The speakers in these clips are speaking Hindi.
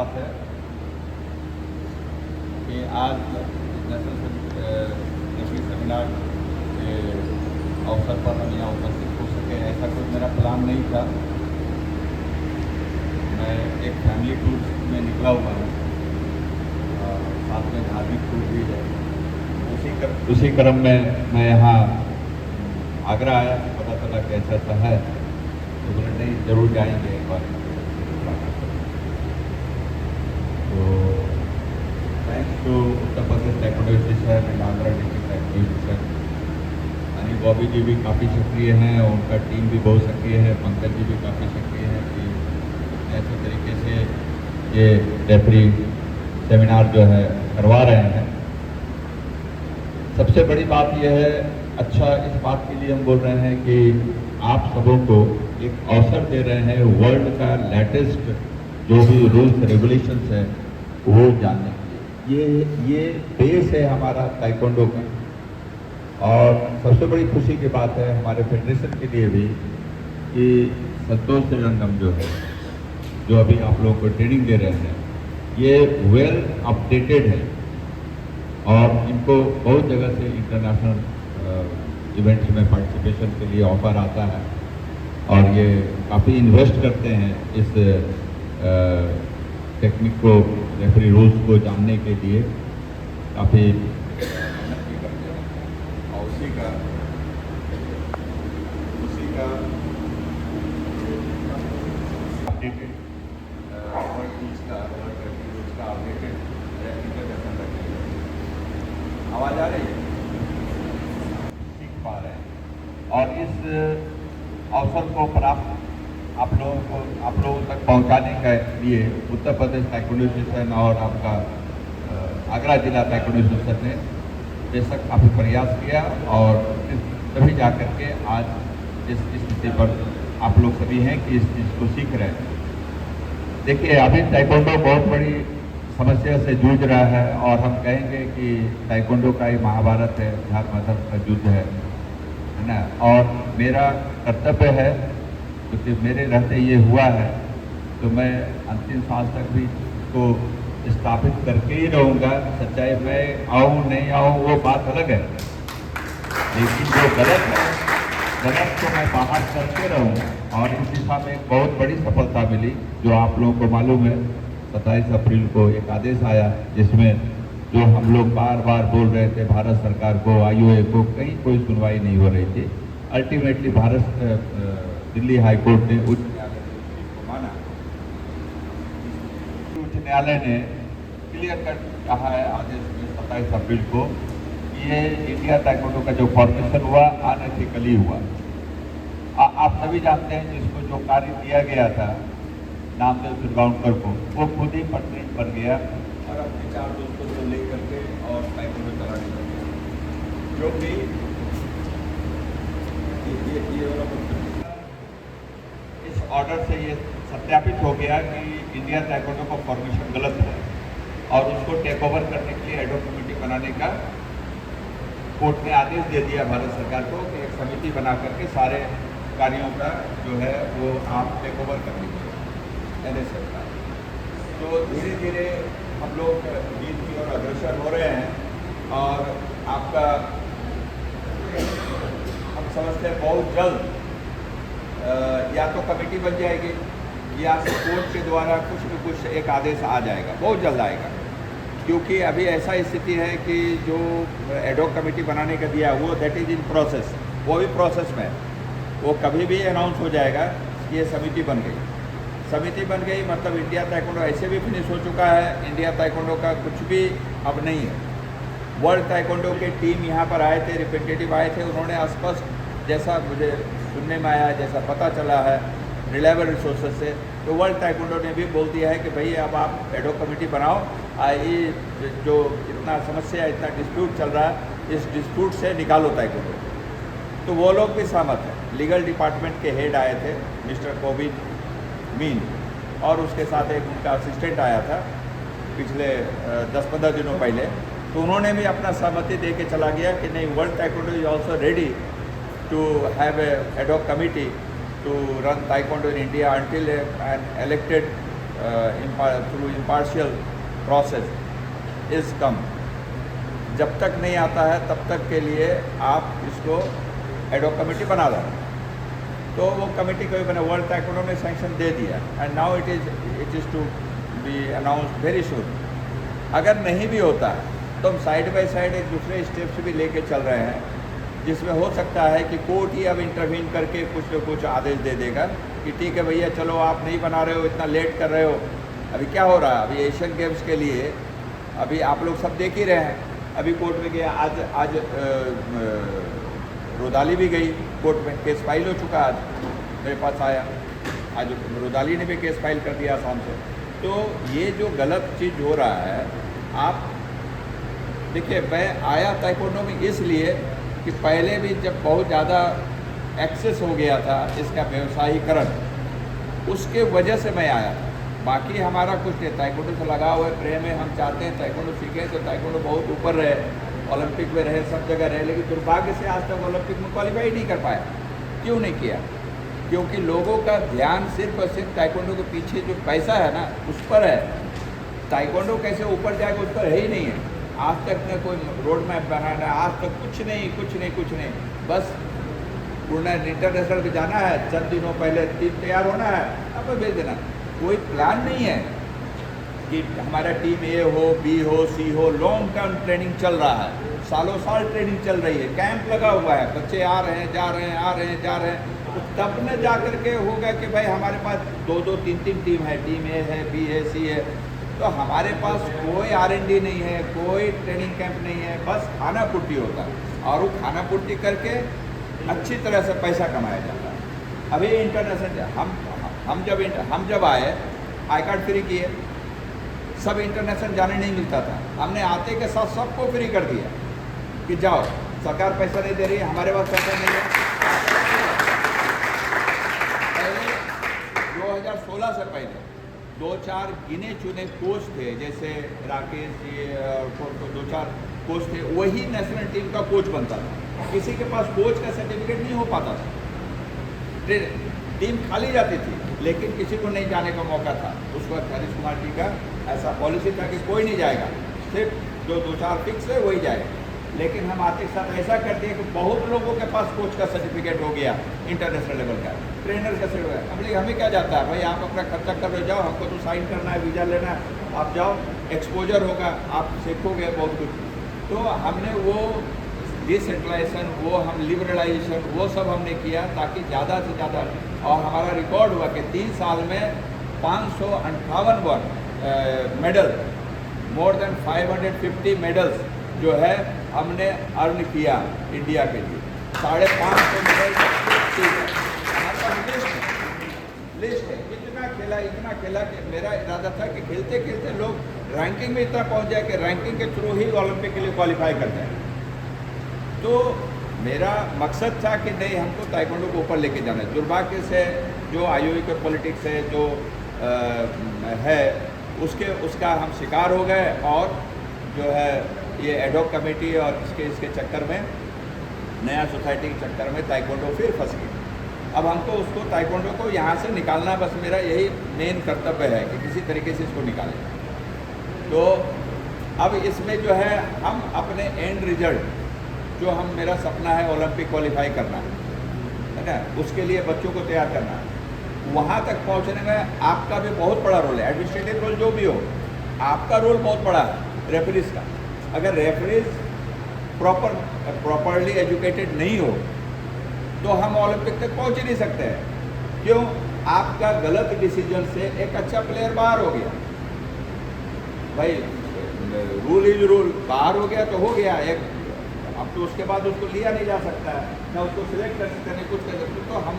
बात है कि आज नेशनल रेफरी सेमिनार के अवसर पर हम यहाँ उपस्थित हो सके, ऐसा कोई मेरा प्लान नहीं था। मैं एक फैमिली टूर में निकला हुआ हूँ, साथ में धार्मिक टूर भी है। उसी क्रम में मैं यहाँ आगरा आया, पता चला कि ऐसा ऐसा है, तो बोले नहीं जरूर जाएंगे एक बार। तो thanks to Uttar Pradesh taekwondo association and Andhra district taekwondo association. Anil Bobby ji भी काफ़ी सक्रिय हैं, उनका टीम भी बहुत सक्रिय है, पंकज जी भी काफ़ी सक्रिय हैं कि ऐसे तरीके से ये रेफरी सेमिनार जो है करवा रहे हैं। सबसे बड़ी बात यह है, अच्छा इस बात के लिए हम बोल रहे हैं कि आप सबों को एक अवसर दे रहे हैं वर्ल्ड का लेटेस्ट जो भी रूल्स रेगुलेशंस है वो जानने के लिए। ये बेस है हमारा ताइक्वांडो का, और सबसे बड़ी खुशी की बात है हमारे फेडरेशन के लिए भी कि संतोष त्रिरंगम जो है, जो अभी आप लोगों को ट्रेनिंग दे रहे हैं, ये वेल अपडेटेड है और इनको बहुत जगह से इंटरनेशनल इवेंट्स में पार्टिसिपेशन के लिए ऑफर आता है और ये काफ़ी इन्वेस्ट करते हैं इस टेक्निक को, रेफरी रूल्स को जानने के लिए काफ़ी मेहनत भी करते हैं। और उसी का अपडेटेड वर्ल्ड रूल्स का, वर्ल्ड रेफरी रूल्स का अपडेटेड इंटरनेशनल रखेंगे। आवाज़ आ रही है, सीख पा रहे हैं। और इस अवसर को प्राप्त आप लोगों तक पहुंचाने के लिए उत्तर प्रदेश ताइक्वांडो एसोसिएशन और आपका आगरा जिला ताइक्वांडो एसोसिएशन ने बेशक काफ़ी प्रयास किया और तभी जा कर के आज इस स्थिति पर आप लोग सभी हैं कि इस चीज़ को सीख रहे हैं। देखिए, अभी ताइक्वांडो बहुत बड़ी समस्या से जूझ रहा है और हम कहेंगे कि ताइक्वांडो का ही महाभारत है, धर्म अधर्म का युद्ध है ना। और मेरा कर्तव्य है, क्योंकि मेरे रहते ये हुआ है, तो मैं अंतिम सांस तक भी इसको स्थापित करके ही रहूँगा। सच्चाई में आऊँ नहीं आऊँ वो बात अलग है, लेकिन जो गलत है, गलत को मैं बाहर करके रहूँगा। और इस दिशा में एक बहुत बड़ी सफलता मिली, जो आप लोगों को मालूम है। 27 अप्रैल को एक आदेश आया जिसमें जो हम लोग बार बार बोल रहे थे भारत सरकार को, आईओए को, कहीं कोई सुनवाई नहीं हो रही थी। अल्टीमेटली दिल्ली हाई कोर्ट ने उच्च न्यायालय को माना। उच्च न्यायालय ने क्लियर कट कहा है आदेश में 27 अप्रैल को कि ये इंडिया ताइक्वांडो का जो फॉर्मेशन हुआ अनएथिकली हुआ। आप सभी जानते हैं जिसको जो कार्य दिया गया था नामदेव सुरगांवकर को, वो खुद ही परमानेंट बन गया और अपने 4 दोस्तों को लेकर के और ताइक्वांडो चलाने लगे। जो भी इस ऑर्डर से ये सत्यापित हो गया कि इंडिया ताइक्वांडो का फॉर्मेशन गलत है और उसको टेक ओवर करने के लिए एडॉक कमेटी बनाने का कोर्ट ने आदेश दे दिया भारत सरकार को कि एक समिति बना करके सारे कार्यों का जो है वो आप टेक ओवर कर लीजिए एनएसएफ का। तो धीरे धीरे हम लोग जीत की ओर अग्रसर हो रहे हैं और आपका हम समझते हैं बहुत जल्द या तो कमेटी बन जाएगी या कोर्ट के द्वारा कुछ न कुछ एक आदेश आ जाएगा, बहुत जल्द आएगा। क्योंकि अभी ऐसा स्थिति है कि जो एडॉक कमेटी बनाने का दिया वो दैट इज़ इन प्रोसेस, वो भी प्रोसेस में है। वो कभी भी अनाउंस हो जाएगा कि ये समिति बन गई। समिति बन गई मतलब इंडिया ताइक्वांडो ऐसे भी फिनिश हो चुका है। इंडिया ताइक्वांडो का कुछ भी अब नहीं है। वर्ल्ड ताइक्वांडो के टीम यहाँ पर आए थे, रिप्रेजेंटेटिव आए थे, उन्होंने स्पष्ट, जैसा मुझे सुनने में आया, जैसा पता चला है रिलायबल रिसोर्सेज से, तो वर्ल्ड ताइक्वांडो ने भी बोल दिया है कि भाई अब आप एडॉक कमेटी बनाओ। ये जो इतना समस्या, इतना डिस्प्यूट चल रहा है, इस डिस्प्यूट से निकालो ताइक्वांडो। तो वो लोग भी सहमत हैं। लीगल डिपार्टमेंट के हेड आए थे मिस्टर कोविड मीन, और उसके साथ एक उनका असिस्टेंट आया था पिछले 10-15 दिनों पहले। तो उन्होंने भी अपना सहमति दे के चला गया कि नहीं, world taekwondo is also ready to have a ad hoc committee to run taekwondo in India until an elected through impartial process is come. जब तक नहीं आता है तब तक के लिए आप इसको एडॉक कमेटी बना दें। तो वो कमेटी को बना, वर्ल्ड ताइक्वांडो ने सैंक्शन दे दिया and now it is to be announced very soon. अगर नहीं भी होता है तो हम साइड बाय साइड एक दूसरे स्टेप्स भी लेके चल रहे हैं, जिसमें हो सकता है कि कोर्ट ही अब इंटरवीन करके कुछ न कुछ आदेश दे देगा कि ठीक है भैया चलो आप नहीं बना रहे हो, इतना लेट कर रहे हो। अभी क्या हो रहा है, अभी एशियन गेम्स के लिए अभी आप लोग सब देख ही रहे हैं, अभी कोर्ट में गया, आज रुदाली भी गई कोर्ट में, केस फाइल हो चुका, आज मेरे पास आया, आज रुदाली ने भी केस फाइल कर दिया आसाम से। तो ये जो गलत चीज़ हो रहा है, आप देखिए मैं आया ताइक्वांडो में इसलिए कि पहले भी जब बहुत ज़्यादा एक्सेस हो गया था इसका व्यवसायीकरण, उसके वजह से मैं आया था। बाकी हमारा कुछ नहीं, ताइक्वांडो से लगा हुआ प्रेम है, हम चाहते हैं ताइक्वांडो सीखें तो ताइक्वांडो बहुत ऊपर रहे, ओलंपिक में रहे, सब जगह रहे, लेकिन दुर्भाग्य से आज तक ओलंपिक में क्वालिफाई नहीं कर पाया। क्यों नहीं किया? क्योंकि लोगों का ध्यान सिर्फ और सिर्फ ताइक्वांडो के पीछे जो पैसा है ना उस पर है। ताइक्वांडो कैसे ऊपर जाएगा उस पर है ही नहीं है। आज तक ने कोई रोड मैप बनाना, आज तक कुछ नहीं। बस पूर्ण इंटरनेशनल भी जाना है, चंद दिनों पहले टीम तैयार होना है, अब भेज देना। कोई प्लान नहीं है कि हमारा टीम ए हो, बी हो, सी हो। लॉन्ग टर्म ट्रेनिंग चल रहा है, सालों साल ट्रेनिंग चल रही है, कैंप लगा हुआ है, बच्चे आ रहे हैं, जा रहे हैं, आ रहे हैं, जा रहे हैं। तो तब न जा करके होगा कि भाई हमारे पास 2-2, 3-3 टीम है, टीम ए है, बी है, सी है। तो हमारे पास कोई R&D नहीं है, कोई ट्रेनिंग कैंप नहीं है, बस खाना पूर्ति होता है और वो खाना पूर्ति करके अच्छी तरह से पैसा कमाया जाता है। अभी इंटरनेशनल हम जब आए आई कार्ड फ्री किए, सब इंटरनेशनल जाने नहीं मिलता था, हमने आते के साथ सबको फ्री कर दिया कि जाओ, सरकार पैसा नहीं दे रही है, हमारे पास पैसा नहीं है। पहले 2016 से पहले 2-4 गिने चुने कोच थे, जैसे राकेश जी और 2-4 कोच थे, वही नेशनल टीम का कोच बनता था। किसी के पास कोच का सर्टिफिकेट नहीं हो पाता था, टीम खाली जाती थी, लेकिन किसी को नहीं जाने का मौका था। उस वक्त हरीश कुमार जी का ऐसा पॉलिसी था कि कोई नहीं जाएगा, सिर्फ जो 2-4 फिक्स है वही जाएगा। लेकिन हम आते के साथ ऐसा कर दिए कि बहुत लोगों के पास कोच का सर्टिफिकेट हो गया, इंटरनेशनल लेवल का, ट्रेनर का सर्टिफिकेट। हम लेकिन हमें क्या जाता है भाई, आप अपना खर्चा कर रहे जाओ, हमको तो साइन करना है, वीज़ा लेना है, आप जाओ, एक्सपोजर होगा, आप सीखोगे बहुत कुछ। तो हमने वो डिसेंट्रलाइजेशन, वो हम लिबरलाइजेशन, वो सब हमने किया ताकि ज़्यादा से ज़्यादा, और हमारा रिकॉर्ड हुआ कि 3 साल में 558 मेडल, मोर देन 550 मेडल्स जो है हमने अर्न किया इंडिया के लिए। 550 मेडल हमारे पास लिस्ट है। इतना खेला कि मेरा इरादा था कि खेलते खेलते लोग रैंकिंग में इतना पहुंच जाए कि रैंकिंग के थ्रू ही ओलंपिक के लिए क्वालिफाई कर जाए। तो मेरा मकसद था कि नहीं, हमको ताइक्वांडो को ऊपर लेके जाना है। दुर्भाग्य से जो आईओए के पॉलिटिक्स है, जो है उसका हम शिकार हो गए, और जो है ये एडॉक कमेटी और इसके चक्कर में, नया सोसाइटी के चक्कर में ताइक्वांडो फिर फंस गई। अब हमको उसको ताइक्वांडो को यहाँ से निकालना, बस मेरा यही मेन कर्तव्य है कि किसी तरीके से इसको निकालें। तो अब इसमें जो है हम अपने एंड रिजल्ट, जो मेरा सपना है ओलंपिक क्वालिफाई करना है ना, उसके लिए बच्चों को तैयार करना, वहाँ तक पहुँचने में आपका भी बहुत बड़ा रोल है। एडमिनिस्ट्रेटिव रोल जो भी हो, आपका रोल बहुत बड़ा है रेफरीज का। अगर रेफरीज प्रॉपरली एजुकेटेड नहीं हो तो हम ओलंपिक तक पहुँच ही नहीं सकते हैं। क्यों? आपका गलत डिसीजन से एक अच्छा प्लेयर बाहर हो गया, भाई रूल इज रूल, बाहर हो गया तो हो गया, एक अब तो उसके बाद उसको लिया नहीं जा सकता है, ना उसको सिलेक्ट कर सकते, नहीं कुछ कर सकते। तो हम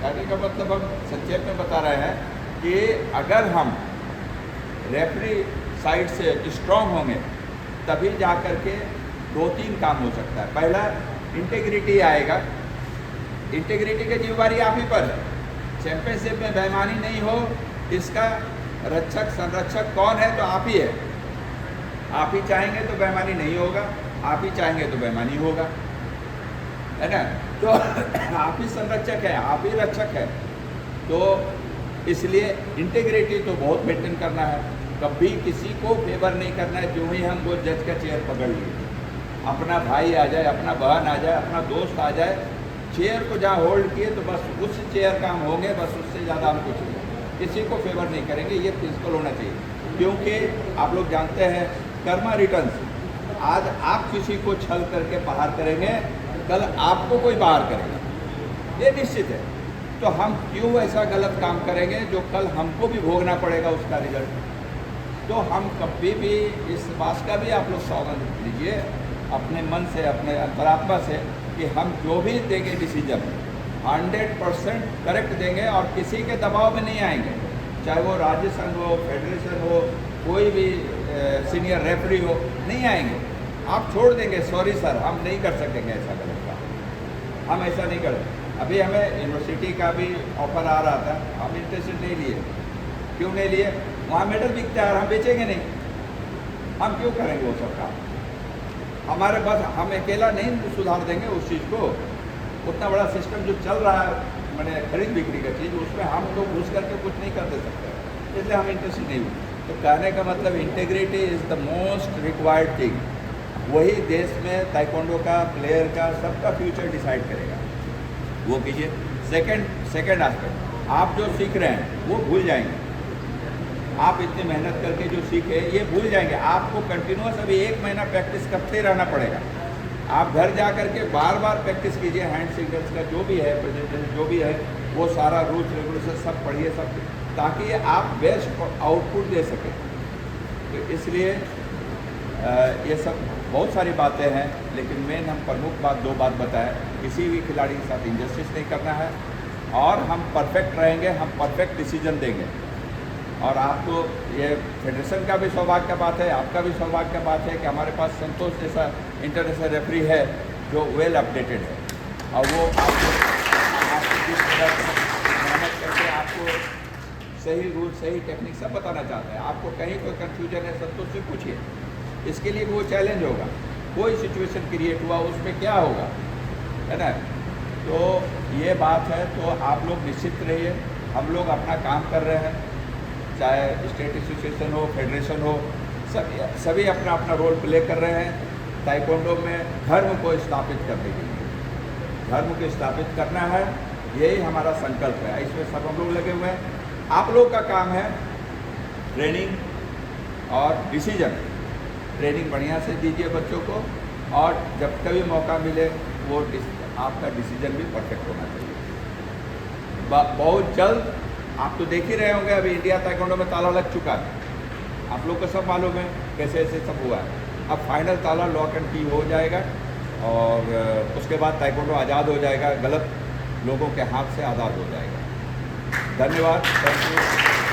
कहने का मतलब हम संक्षेप में बता रहे हैं कि अगर हम रेफरी साइड से स्ट्रांग होंगे तभी जा कर के 2-3 काम हो सकता है। पहला, इंटीग्रिटी आएगा। इंटीग्रिटी की जिम्मेदारी आप ही पर है। चैंपियनशिप में बेईमानी नहीं हो, इसका रक्षक संरक्षक कौन है? तो आप ही है। आप ही चाहेंगे तो बेईमानी नहीं होगा, आप ही चाहेंगे तो बेईमानी होगा, है ना। तो आप ही संरक्षक है, आप ही रक्षक है। तो इसलिए इंटीग्रिटी तो बहुत मेंटेन करना है, कभी किसी को फेवर नहीं करना है। जो ही हम वो जज का चेयर पकड़ लिए, अपना भाई आ जाए, अपना बहन आ जाए, अपना दोस्त आ जाए, चेयर को जहाँ होल्ड किए तो बस उस चेयर का हम होंगे, बस उससे ज़्यादा हम कुछ नहीं, किसी को फेवर नहीं करेंगे। ये प्रिंसिपल होना चाहिए, क्योंकि आप लोग जानते हैं कर्मा रिटर्न्स। आज आप किसी को छल करके बाहर करेंगे, कल आपको कोई बाहर करेगा, ये निश्चित है। तो हम क्यों ऐसा गलत काम करेंगे जो कल हमको भी भोगना पड़ेगा उसका रिजल्ट। तो हम कभी भी इस बात का भी आप लोग सौगंध लीजिए अपने मन से, अपने अंतरात्मा से, कि हम जो भी देंगे डिसीजन 100% करेक्ट देंगे और किसी के दबाव में नहीं आएंगे। चाहे वो राज्य संघ हो, फेडरेशन हो, कोई भी सीनियर रेफरी हो, नहीं आएंगे। आप छोड़ देंगे, सॉरी सर हम नहीं कर सकेंगे ऐसा गलत काम, हम ऐसा नहीं करें। अभी हमें यूनिवर्सिटी का भी ऑफर आ रहा था, हम इंटरेस्टेड नहीं लिए। क्यों नहीं लिए? वहाँ मेडल बिकता है और हम बेचेंगे नहीं, हम क्यों करेंगे वो सब काम? हमारे पास, हम अकेला नहीं सुधार देंगे उस चीज़ को। उतना बड़ा सिस्टम जो चल रहा है, मैंने खरीद बिक्री का चीज़, उसमें हम लोग घुस करके कुछ नहीं कर दे सकते, इसलिए हम इंटरेस्टेड नहीं हुए। तो कहने का मतलब integrity is the most required thing. वही देश में ताइक्वांडो का, प्लेयर का, सबका फ्यूचर डिसाइड करेगा, वो कीजिए। सेकंड एस्पेक्ट, आप जो सीख रहे हैं वो भूल जाएंगे। आप इतनी मेहनत करके जो सीखे ये भूल जाएंगे। आपको कंटिन्यूस अभी 1 महीना प्रैक्टिस करते रहना पड़ेगा। आप घर जा कर के बार बार प्रैक्टिस कीजिए, हैंड सिग्नल्स का जो भी है, प्रेजेंटेशन जो भी है, वो सारा रूल्स रेगुलेशन सब पढ़िए, सब, ताकि आप बेस्ट आउटपुट दे सकें। तो इसलिए ये सब बहुत सारी बातें हैं, लेकिन मेन हम प्रमुख बात 2 बात बताएं। किसी भी खिलाड़ी के साथ इंजस्टिस नहीं करना है और हम परफेक्ट रहेंगे, हम परफेक्ट डिसीजन देंगे। और आपको ये फेडरेशन का भी सौभाग्य का बात है, आपका भी सौभाग्य का बात है कि हमारे पास संतोष जैसा इंटरनेशनल रेफरी है जो वेल अपडेटेड है, और वो आपको जिस तरह मेहनत करके आपको सही रूल, सही टेक्निक सब बताना चाहते हैं। आपको कहीं कोई कन्फ्यूजन है, संतोष से पूछिए, इसके लिए वो चैलेंज होगा। कोई सिचुएशन क्रिएट हुआ उसमें क्या होगा, है ना? तो ये बात है। तो आप लोग निश्चित रहिए, हम लोग अपना काम कर रहे हैं, चाहे स्टेट एसोसिएशन हो, फेडरेशन हो, सभी अपना अपना रोल प्ले कर रहे हैं। ताइक्वांडो में धर्म को स्थापित करने के लिए, धर्म को स्थापित करना है, यही हमारा संकल्प है। इसमें सब हम लोग लगे हुए हैं। आप लोग का काम है ट्रेनिंग और डिसीजन। ट्रेनिंग बढ़िया से दीजिए बच्चों को, और जब कभी मौका मिले वो आपका डिसीजन भी परफेक्ट होना चाहिए। बहुत जल्द आप तो देख ही रहे होंगे, अभी इंडिया ताइक्वांडो में ताला लग चुका है, आप लोग को सब मालूम है कैसे ऐसे सब हुआ है। अब फाइनल ताला लॉक एंड की हो जाएगा और उसके बाद ताइक्वांडो आज़ाद हो जाएगा, गलत लोगों के हाथ से आज़ाद हो जाएगा। धन्यवाद, थैंक यू।